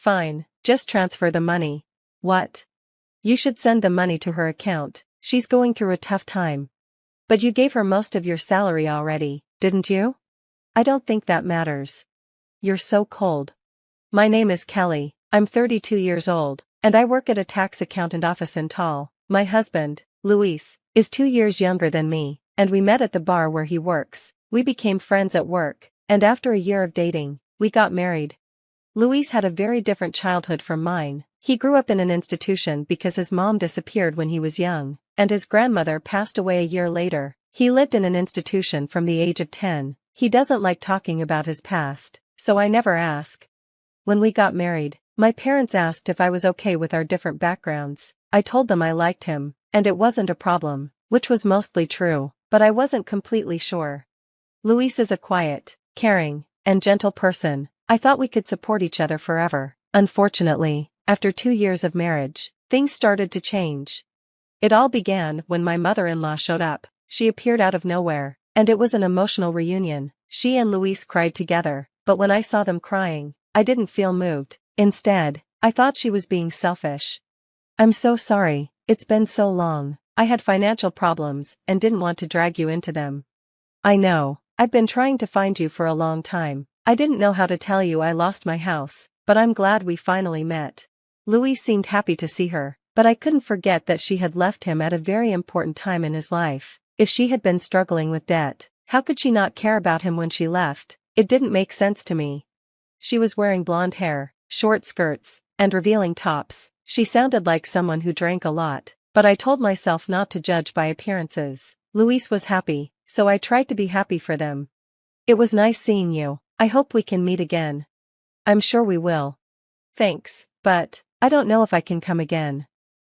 Fine, just transfer the money. What? You should send the money to her account, she's going through a tough time. But you gave her most of your salary already, didn't you? I don't think that matters. You're so cold. My name is Kelly, I'm 32 years old, and I work at a tax accountant office in Tall. My husband, Luis, is 2 years younger than me, and we met at the bar where he works. We became friends at work, and after a year of dating, we got married. Luis had a very different childhood from mine. He grew up in an institution because his mom disappeared when he was young, and his grandmother passed away a year later. He lived in an institution from the age of 10. He doesn't like talking about his past, so I never ask. When we got married, my parents asked if I was okay with our different backgrounds. I told them I liked him, and it wasn't a problem, which was mostly true, but I wasn't completely sure. Luis is a quiet, caring, and gentle person. I thought we could support each other forever. Unfortunately, after 2 years of marriage, things started to change. It all began when my mother-in-law showed up. She appeared out of nowhere, and it was an emotional reunion. She and Luis cried together, but when I saw them crying, I didn't feel moved. Instead, I thought she was being selfish. I'm so sorry, it's been so long. I had financial problems and didn't want to drag you into them. I know, I've been trying to find you for a long time. I didn't know how to tell you I lost my house, but I'm glad we finally met. Luis seemed happy to see her, but I couldn't forget that she had left him at a very important time in his life. If she had been struggling with debt, how could she not care about him when she left? It didn't make sense to me. She was wearing blonde hair, short skirts, and revealing tops. She sounded like someone who drank a lot, but I told myself not to judge by appearances. Luis was happy, so I tried to be happy for them. It was nice seeing you. I hope we can meet again. I'm sure we will. Thanks, but I don't know if I can come again.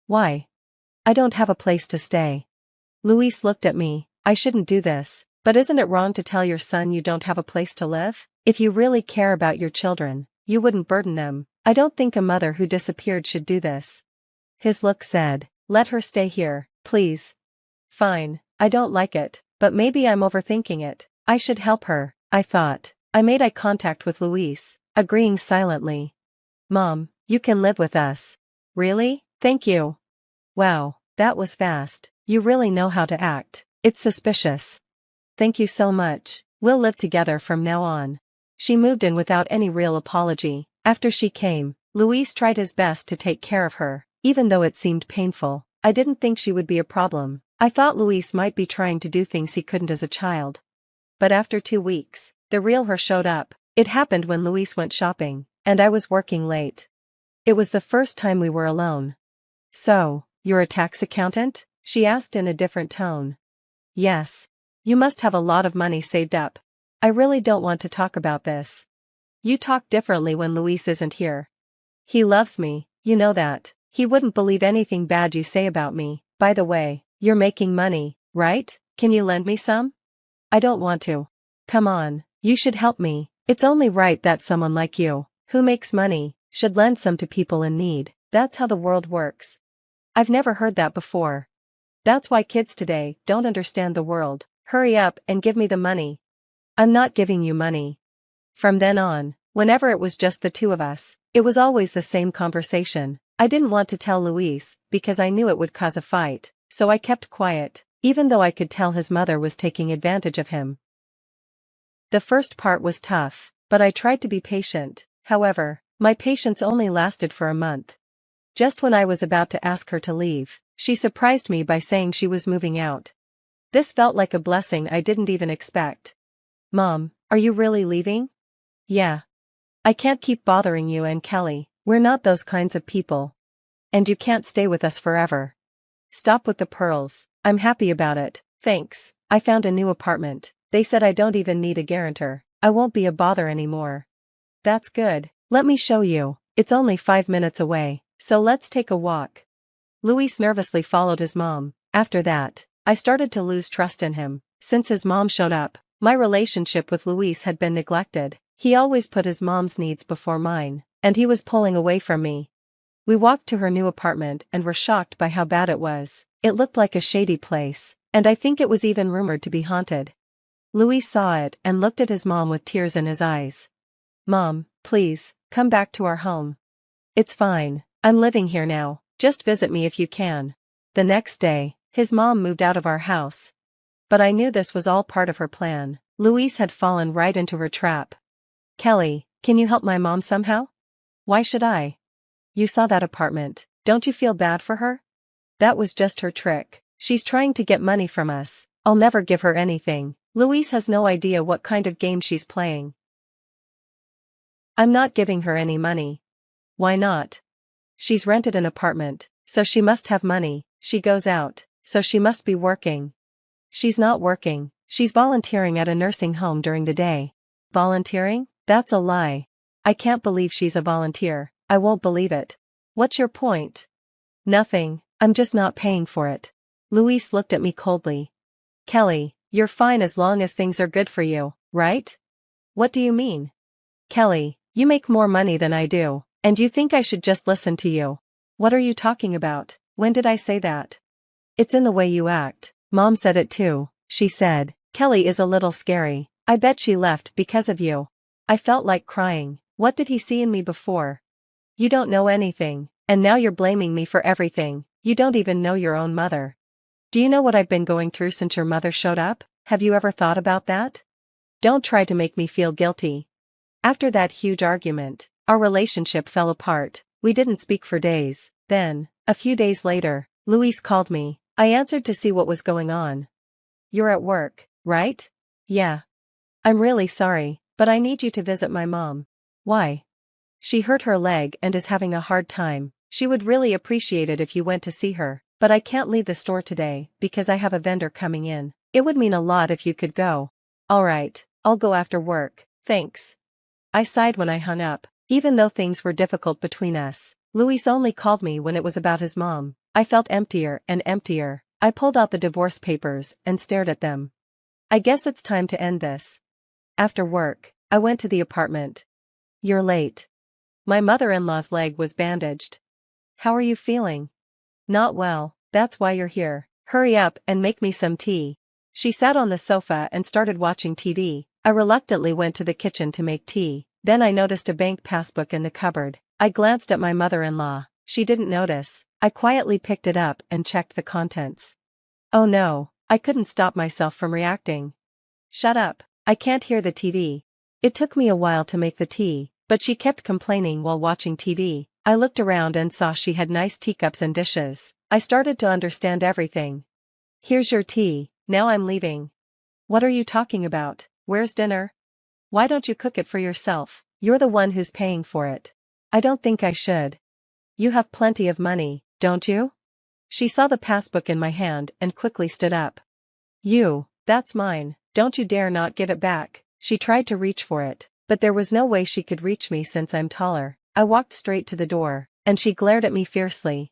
Why? I don't have a place to stay. Luis looked at me. I shouldn't do this, but isn't it wrong to tell your son you don't have a place to live? If you really care about your children, you wouldn't burden them. I don't think a mother who disappeared should do this. His look said, let her stay here, please. Fine, I don't like it, but maybe I'm overthinking it. I should help her, I thought. I made eye contact with Luis, agreeing silently. Mom, you can live with us. Really? Thank you. Wow, that was fast. You really know how to act. It's suspicious. Thank you so much. We'll live together from now on. She moved in without any real apology. After she came, Luis tried his best to take care of her, even though it seemed painful. I didn't think she would be a problem. I thought Luis might be trying to do things he couldn't as a child. But after 2 weeks, the real her showed up. It happened when Luis went shopping, and I was working late. It was the first time we were alone. So, you're a tax accountant? She asked in a different tone. Yes. You must have a lot of money saved up. I really don't want to talk about this. You talk differently when Luis isn't here. He loves me, you know that. He wouldn't believe anything bad you say about me. By the way, you're making money, right? Can you lend me some? I don't want to. Come on, you should help me. It's only right that someone like you, who makes money, should lend some to people in need. That's how the world works. I've never heard that before. That's why kids today don't understand the world. Hurry up and give me the money. I'm not giving you money. From then on, whenever it was just the two of us, it was always the same conversation. I didn't want to tell Luis because I knew it would cause a fight, so I kept quiet, even though I could tell his mother was taking advantage of him. The first part was tough, but I tried to be patient. However, my patience only lasted for a month. Just when I was about to ask her to leave, she surprised me by saying she was moving out. This felt like a blessing I didn't even expect. Mom, are you really leaving? Yeah. I can't keep bothering you and Kelly. We're not those kinds of people. And you can't stay with us forever. Stop with the pearls. I'm happy about it, thanks. I found a new apartment. They said I don't even need a guarantor. I won't be a bother anymore. That's good. Let me show you. It's only 5 minutes away, so let's take a walk. Luis nervously followed his mom. After that, I started to lose trust in him. Since his mom showed up, my relationship with Luis had been neglected. He always put his mom's needs before mine, and he was pulling away from me. We walked to her new apartment and were shocked by how bad it was. It looked like a shady place, and I think it was even rumored to be haunted. Luis saw it and looked at his mom with tears in his eyes. Mom, please, come back to our home. It's fine, I'm living here now, just visit me if you can. The next day, his mom moved out of our house. But I knew this was all part of her plan. Louise had fallen right into her trap. Kelly, can you help my mom somehow? Why should I? You saw that apartment, don't you feel bad for her? That was just her trick. She's trying to get money from us. I'll never give her anything. Louise has no idea what kind of game she's playing. I'm not giving her any money. Why not? She's rented an apartment, so she must have money. She goes out, so she must be working. She's not working, she's volunteering at a nursing home during the day. Volunteering? That's a lie. I can't believe she's a volunteer. I won't believe it. What's your point? Nothing, I'm just not paying for it. Louise looked at me coldly. Kelly, you're fine as long as things are good for you, right? What do you mean? Kelly, you make more money than I do, and you think I should just listen to you. What are you talking about? When did I say that? It's in the way you act. Mom said it too, she said. Kelly is a little scary. I bet she left because of you. I felt like crying. What did he see in me before? You don't know anything, and now you're blaming me for everything. You don't even know your own mother. Do you know what I've been going through since your mother showed up? Have you ever thought about that? Don't try to make me feel guilty. After that huge argument, our relationship fell apart. We didn't speak for days. Then, a few days later, Louise called me. I answered to see what was going on. You're at work, right? Yeah. I'm really sorry, but I need you to visit my mom. Why? She hurt her leg and is having a hard time. She would really appreciate it if you went to see her, but I can't leave the store today because I have a vendor coming in. It would mean a lot if you could go. All right, I'll go after work, thanks. I sighed when I hung up. Even though things were difficult between us, Luis only called me when it was about his mom. I felt emptier and emptier. I pulled out the divorce papers and stared at them. I guess it's time to end this. After work, I went to the apartment. You're late. My mother-in-law's leg was bandaged. How are you feeling? Not well, that's why you're here. Hurry up and make me some tea. She sat on the sofa and started watching TV. I reluctantly went to the kitchen to make tea. Then I noticed a bank passbook in the cupboard. I glanced at my mother-in-law. She didn't notice. I quietly picked it up and checked the contents. Oh no, I couldn't stop myself from reacting. Shut up, I can't hear the TV. It took me a while to make the tea, but she kept complaining while watching TV. I looked around and saw she had nice teacups and dishes. I started to understand everything. Here's your tea, now I'm leaving. What are you talking about? Where's dinner? Why don't you cook it for yourself? You're the one who's paying for it. I don't think I should. You have plenty of money, don't you? She saw the passbook in my hand and quickly stood up. That's mine, don't you dare not give it back. She tried to reach for it, but there was no way she could reach me since I'm taller. I walked straight to the door, and she glared at me fiercely.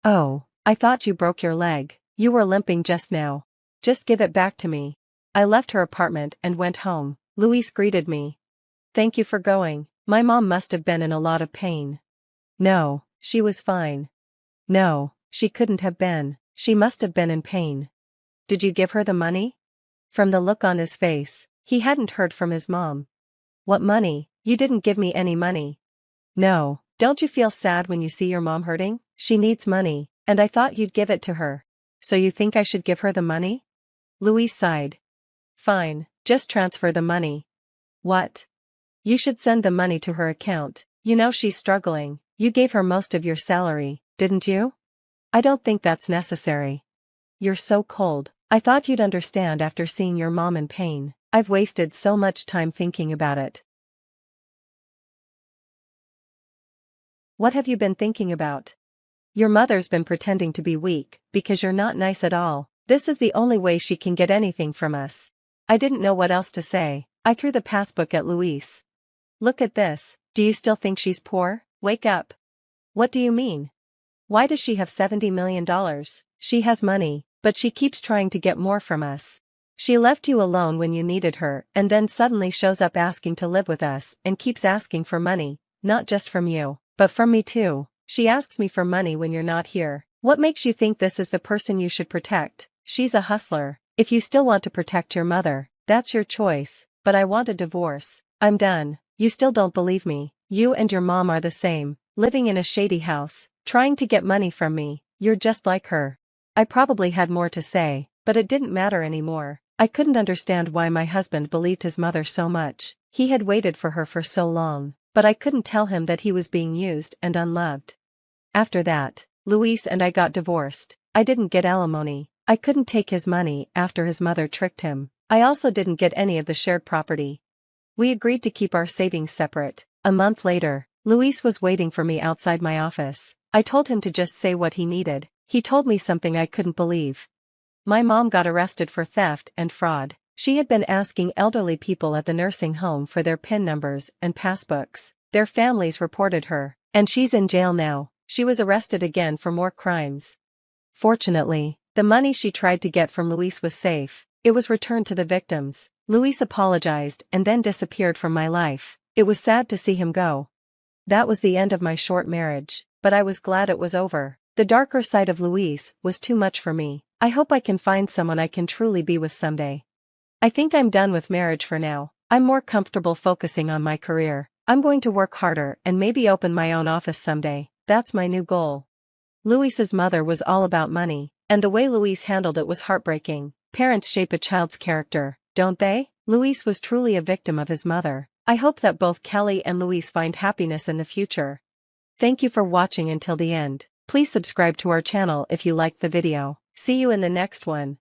Oh, I thought you broke your leg. You were limping just now. Just give it back to me. I left her apartment and went home. Luis greeted me. Thank you for going. My mom must have been in a lot of pain. No, she was fine. No, she couldn't have been. She must have been in pain. Did you give her the money? From the look on his face, he hadn't heard from his mom. What money? You didn't give me any money. No, don't you feel sad when you see your mom hurting? She needs money, and I thought you'd give it to her. So you think I should give her the money? Louise sighed. Fine, just transfer the money. What? You should send the money to her account. You know she's struggling. You gave her most of your salary, didn't you? I don't think that's necessary. You're so cold. I thought you'd understand after seeing your mom in pain. I've wasted so much time thinking about it. What have you been thinking about? Your mother's been pretending to be weak, because you're not nice at all. This is the only way she can get anything from us. I didn't know what else to say. I threw the passbook at Luis. Look at this. Do you still think she's poor? Wake up. What do you mean? Why does she have $70 million? She has money, but she keeps trying to get more from us. She left you alone when you needed her and then suddenly shows up asking to live with us and keeps asking for money, not just from you, but from me too. She asks me for money when you're not here. What makes you think this is the person you should protect? She's a hustler. If you still want to protect your mother, that's your choice, but I want a divorce. I'm done. You still don't believe me. You and your mom are the same. living in a shady house, trying to get money from me. You're just like her. I probably had more to say, but it didn't matter anymore. I couldn't understand why my husband believed his mother so much. He had waited for her for so long, but I couldn't tell him that he was being used and unloved. After that, Luis and I got divorced. I didn't get alimony. I couldn't take his money after his mother tricked him. I also didn't get any of the shared property. We agreed to keep our savings separate. A month later, Luis was waiting for me outside my office. I told him to just say what he needed. He told me something I couldn't believe. My mom got arrested for theft and fraud. She had been asking elderly people at the nursing home for their PIN numbers and passbooks. Their families reported her, and she's in jail now. She was arrested again for more crimes. Fortunately, the money she tried to get from Luis was safe. It was returned to the victims. Luis apologized and then disappeared from my life. It was sad to see him go. That was the end of my short marriage, but I was glad it was over. The darker side of Luis was too much for me. I hope I can find someone I can truly be with someday. I think I'm done with marriage for now. I'm more comfortable focusing on my career. I'm going to work harder and maybe open my own office someday. That's my new goal. Luis's mother was all about money, and the way Luis handled it was heartbreaking. Parents shape a child's character, don't they? Luis was truly a victim of his mother. I hope that both Kelly and Luis find happiness in the future. Thank you for watching until the end. Please subscribe to our channel if you liked the video. See you in the next one.